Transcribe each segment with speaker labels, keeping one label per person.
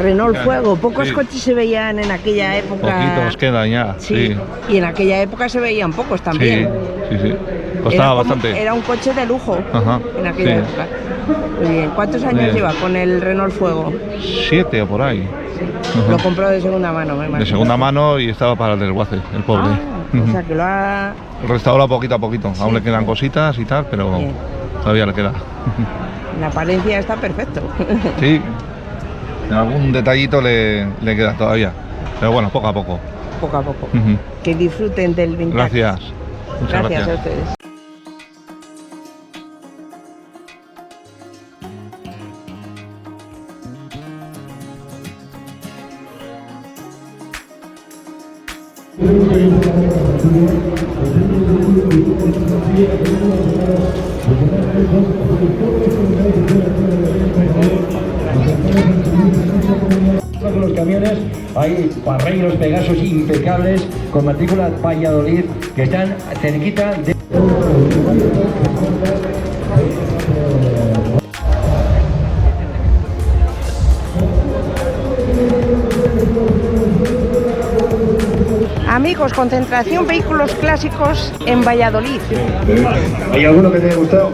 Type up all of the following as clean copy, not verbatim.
Speaker 1: Renault Fuego, pocos
Speaker 2: sí.
Speaker 1: coches se veían en aquella época.
Speaker 2: Poquitos quedan ya,
Speaker 1: Sí, y en aquella época se veían pocos también.
Speaker 2: Sí. Costaba bastante.
Speaker 1: Era un coche de lujo.
Speaker 2: Ajá,
Speaker 1: en aquella época. Muy bien. ¿Cuántos años lleva con el Renault Fuego?
Speaker 2: 7 o por ahí.
Speaker 1: Lo compró de segunda mano, me imagino.
Speaker 2: De segunda mano y estaba para el desguace, el pobre.
Speaker 1: O sea que lo ha...
Speaker 2: Restaura poquito a poquito. Aún le quedan cositas y tal, pero
Speaker 1: bien.
Speaker 2: Todavía le queda.
Speaker 1: La apariencia está perfecto.
Speaker 2: Sí, algún detallito le queda todavía. Pero bueno, poco a poco.
Speaker 1: Poco a poco. Que disfruten del vintage.
Speaker 2: Gracias. Muchas
Speaker 1: Gracias a ustedes.
Speaker 3: Con los camiones hay parreiros Pegasos impecables con matrícula Valladolid que están cerquita de...
Speaker 1: Amigos, Concentración Vehículos Clásicos en Valladolid.
Speaker 3: ¿Hay alguno que te haya gustado?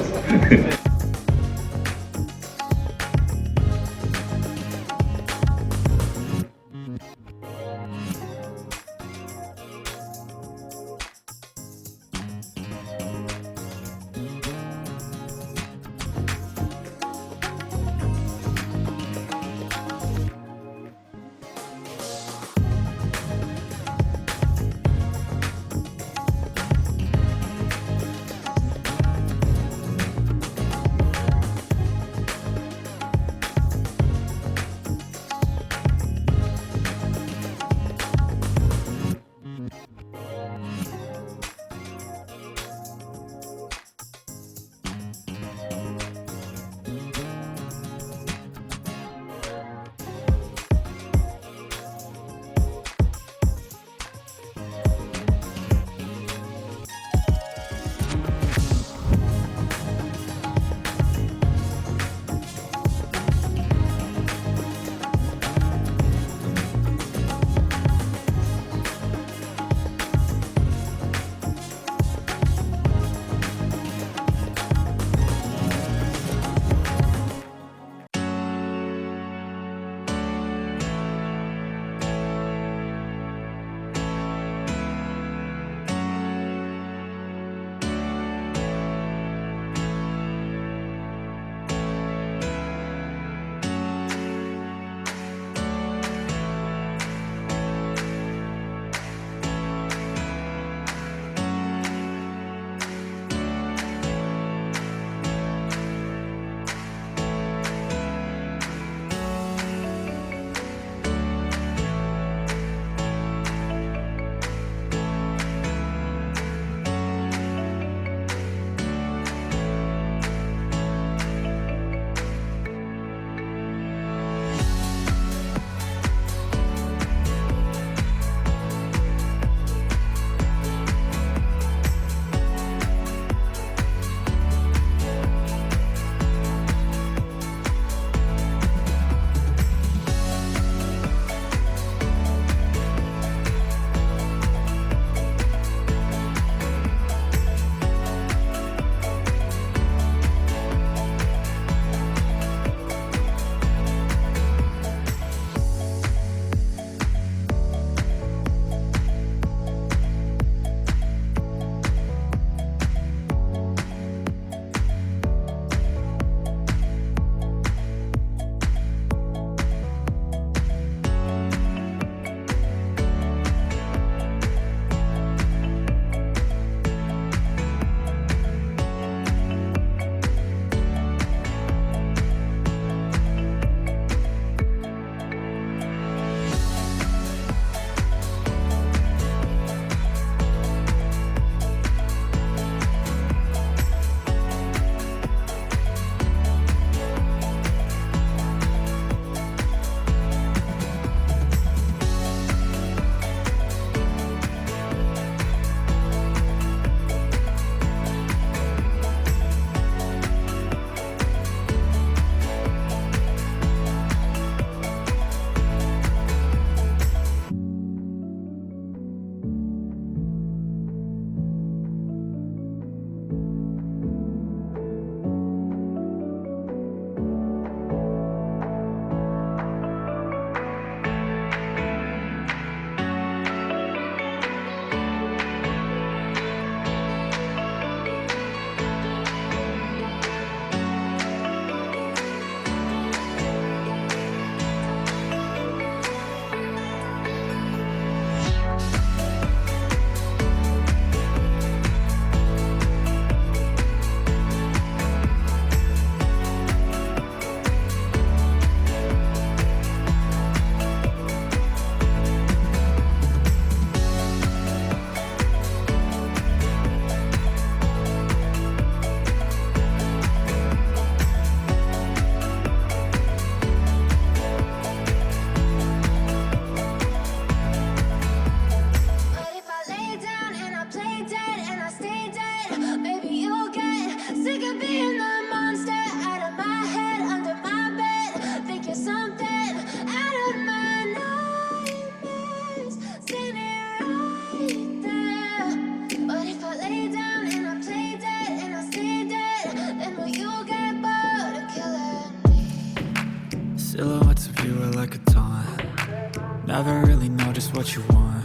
Speaker 4: Never really know just what you want.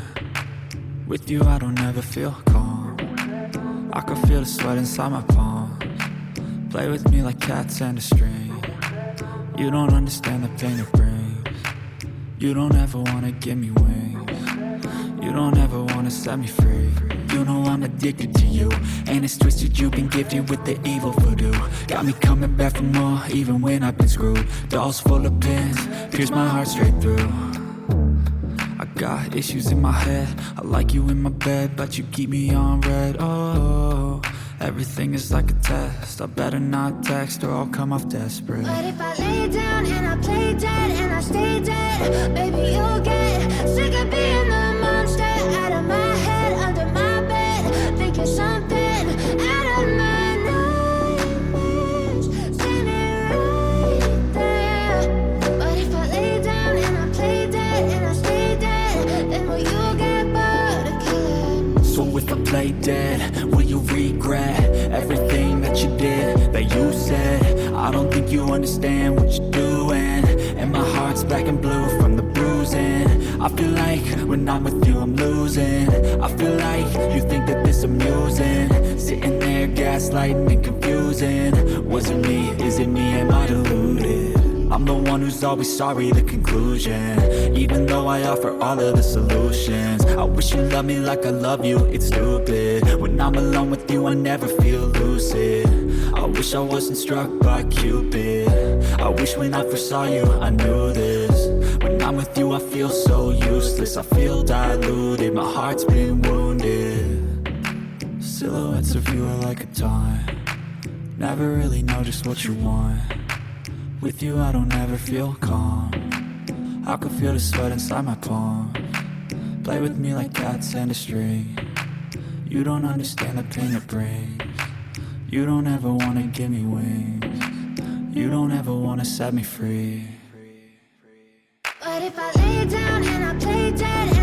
Speaker 4: With you I don't ever feel calm. I can feel the sweat inside my palms. Play with me like cats and a string. You don't understand the pain it brings. You don't ever wanna give me wings. You don't ever wanna set me free. You know I'm addicted to you, and it's twisted, you've been gifted with the evil voodoo. Got me coming back for more, even when I've been screwed. Dolls full of pins, pierce my heart straight through. I got issues in my head, I like you in my bed, but you keep me on red. Oh, everything is like a test, I better not text or I'll come off desperate.
Speaker 5: But if I lay down and I play dead and I stay dead, baby you'll get sick of being the monster out of my head, under my bed, thinking something out of my nightmares, standing right there. But if I lay down and I play dead and I stay dead, then will you get bored of killing?
Speaker 4: So if I play dead, will you regret everything that you did, that you said? I don't think you understand what you're doing, and my heart's black and blue from the bruising. I feel like when I'm with you I'm losing. I feel like you think that this amusing, sitting there gaslighting and confusing. Was it me? Is it me? Am I deluded? I'm the one who's always sorry, the conclusion. Even though I offer all of the solutions, I wish you loved me like I love you, it's stupid. When I'm alone with you I never feel lucid. I wish I wasn't struck by Cupid. I wish when I first saw you I knew this. When I'm with you I feel so useless, I feel diluted, my heart's been wounded. Silhouettes of you are like a taunt. Never really know just what you want. With you I don't ever feel calm. I can feel the sweat inside my palms. Play with me like cats and a string. You don't understand the pain it brings. You don't ever wanna give me wings. You don't ever wanna set me free.
Speaker 5: But if I lay down and I play dead